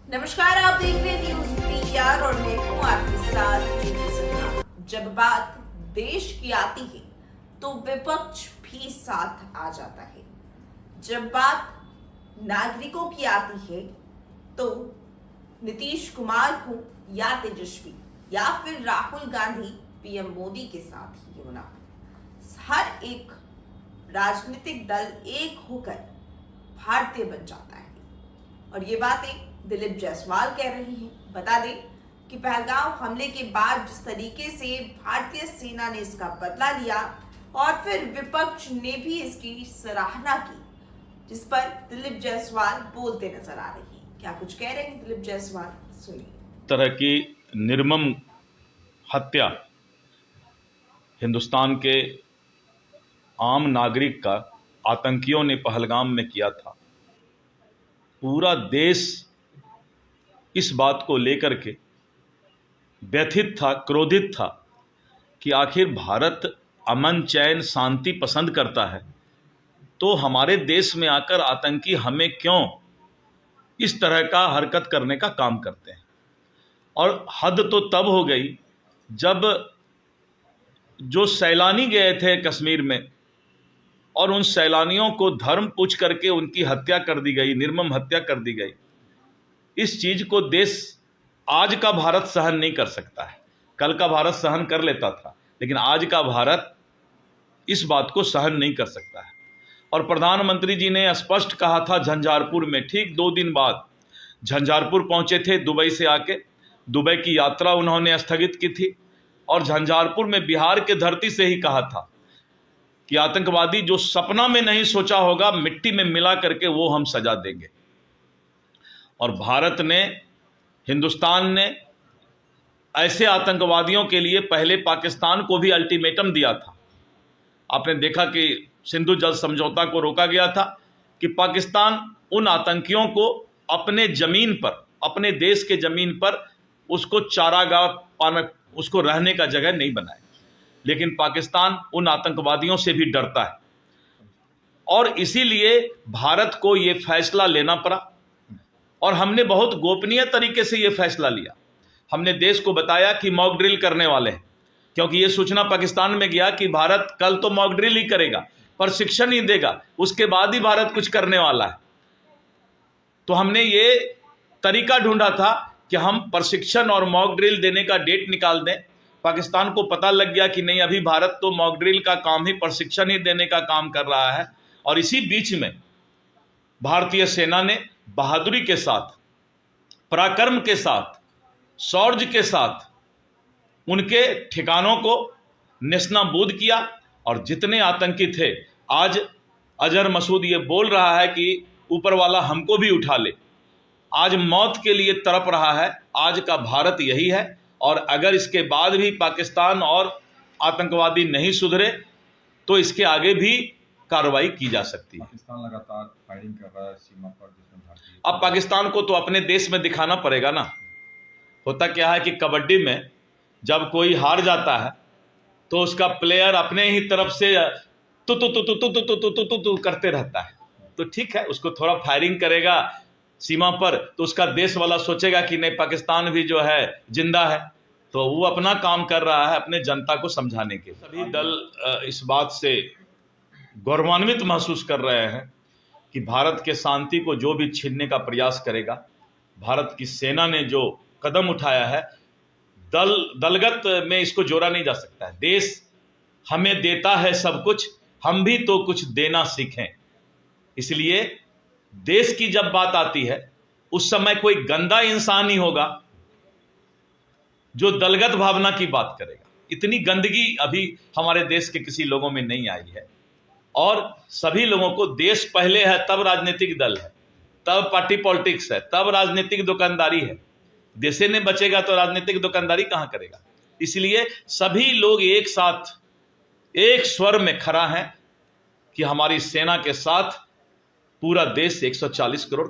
नमस्कार, आप देख रहे हैं न्यूज पीआर और मैं हूं आपके साथ ज्योति सिन्हा। जब बात देश की आती है तो विपक्ष भी साथ आ जाता है। जब बात नागरिकों की आती है तो नीतीश कुमार हो या तेजस्वी या फिर राहुल गांधी पीएम मोदी के साथ ही होना, हर एक राजनीतिक दल एक होकर भारतीय बन जाता है। और ये बातें दिलीप जायसवाल कह रही हैं। बता दें कि पहलगाम हमले के बाद जिस तरीके से भारतीय सेना ने इसका बदला लिया और फिर विपक्ष ने भी इसकी सराहना की, जिस पर दिलीप जायसवाल बोलते नजर आ रही हैं। क्या कुछ कह रहे हैं दिलीप जायसवाल, सुनिए। तरह की निर्मम हत्या हिंदुस्तान के आम नागरिक का आतंकियों ने पहलगाम में किया था। पूरा देश इस बात को लेकर के व्यथित था, क्रोधित था कि आखिर भारत अमन, चैन, शांति पसंद करता है तो हमारे देश में आकर आतंकी हमें क्यों इस तरह का हरकत करने का काम करते हैं। और हद तो तब हो गई जब जो सैलानी गए थे कश्मीर में और उन सैलानियों को धर्म पूछ करके उनकी हत्या कर दी गई, निर्मम हत्या कर दी गई। इस चीज को देश आज का भारत सहन नहीं कर सकता है। कल का भारत सहन कर लेता था, लेकिन आज का भारत इस बात को सहन नहीं कर सकता है। और प्रधानमंत्री जी ने स्पष्ट कहा था झंझारपुर में, ठीक 2 दिन बाद झंझारपुर पहुंचे थे दुबई से आके। दुबई की यात्रा उन्होंने स्थगित की थी और झंझारपुर में बिहार के धरती से ही कहा था कि आतंकवादी जो सपना में नहीं सोचा होगा, मिट्टी में मिला करके वो हम सजा देंगे। और भारत ने, हिंदुस्तान ने ऐसे आतंकवादियों के लिए पहले पाकिस्तान को भी अल्टीमेटम दिया था। आपने देखा कि सिंधु जल समझौता को रोका गया था कि पाकिस्तान उन आतंकियों को अपने जमीन पर, अपने देश के जमीन पर उसको चारागाह पाना, उसको रहने का जगह नहीं बनाए। लेकिन पाकिस्तान उन आतंकवादियों से भी डरता है और इसीलिए भारत को ये फैसला लेना पड़ा। और हमने बहुत गोपनीय तरीके से ये फैसला लिया। हमने देश को बताया कि मॉक ड्रिल करने वाले हैं, क्योंकि ये सूचना पाकिस्तान में गया कि भारत कल तो मॉक ड्रिल ही करेगा, प्रशिक्षण ही देगा, उसके बाद ही भारत कुछ करने वाला है। तो हमने ये तरीका ढूंढा था कि हम प्रशिक्षण और मॉक ड्रिल देने का डेट निकाल दें। पाकिस्तान को पता लग गया कि नहीं, अभी भारत तो मॉक ड्रिल का काम ही, प्रशिक्षण ही देने का काम कर रहा है। और इसी बीच में भारतीय सेना ने बहादुरी के साथ, पराक्रम के साथ, शौर्य के साथ उनके ठिकानों को नेस्तनाबूद किया। और जितने आतंकी थे, आज अजहर मसूद ये बोल रहा है कि ऊपर वाला हमको भी उठा ले, आज मौत के लिए तड़प रहा है। आज का भारत यही है। और अगर इसके बाद भी पाकिस्तान और आतंकवादी नहीं सुधरे तो इसके आगे भी कार्रवाई की जा सकती है। पाकिस्तान लगातार फायरिंग कर रहा है सीमा पर, जिसमें भारतीय, अब पाकिस्तान को तो अपने देश में दिखाना पड़ेगा ना। होता क्या है कि कबड्डी में जब कोई हार जाता है तो उसका प्लेयर अपने ही तरफ से तु तु तु तु तु तु तु तु तु तु करते रहता है। तो ठीक है, उसको थोड़ा फायरिंग करेगा सीमा पर तो उसका देश वाला सोचेगा कि नहीं, पाकिस्तान भी जो है जिंदा है। तो वो अपना काम कर रहा है अपने जनता को समझाने के। सभी दल इस बात से गौरवान्वित महसूस कर रहे हैं कि भारत के शांति को जो भी छीनने का प्रयास करेगा, भारत की सेना ने जो कदम उठाया है, दलगत में इसको जोड़ा नहीं जा सकता है। देश हमें देता है सब कुछ, हम भी तो कुछ देना सीखें। इसलिए देश की जब बात आती है उस समय कोई गंदा इंसान ही होगा जो दलगत भावना की बात करेगा। इतनी गंदगी अभी हमारे देश के किसी लोगों में नहीं आई है। और सभी लोगों को देश पहले है, तब राजनीतिक दल है, तब पार्टी पॉलिटिक्स है, तब राजनीतिक दुकानदारी है। देशे ने बचेगा तो राजनीतिक दुकानदारी कहां करेगा। इसलिए सभी लोग एक साथ, एक स्वर में खड़ा है कि हमारी सेना के साथ पूरा देश 140 करोड़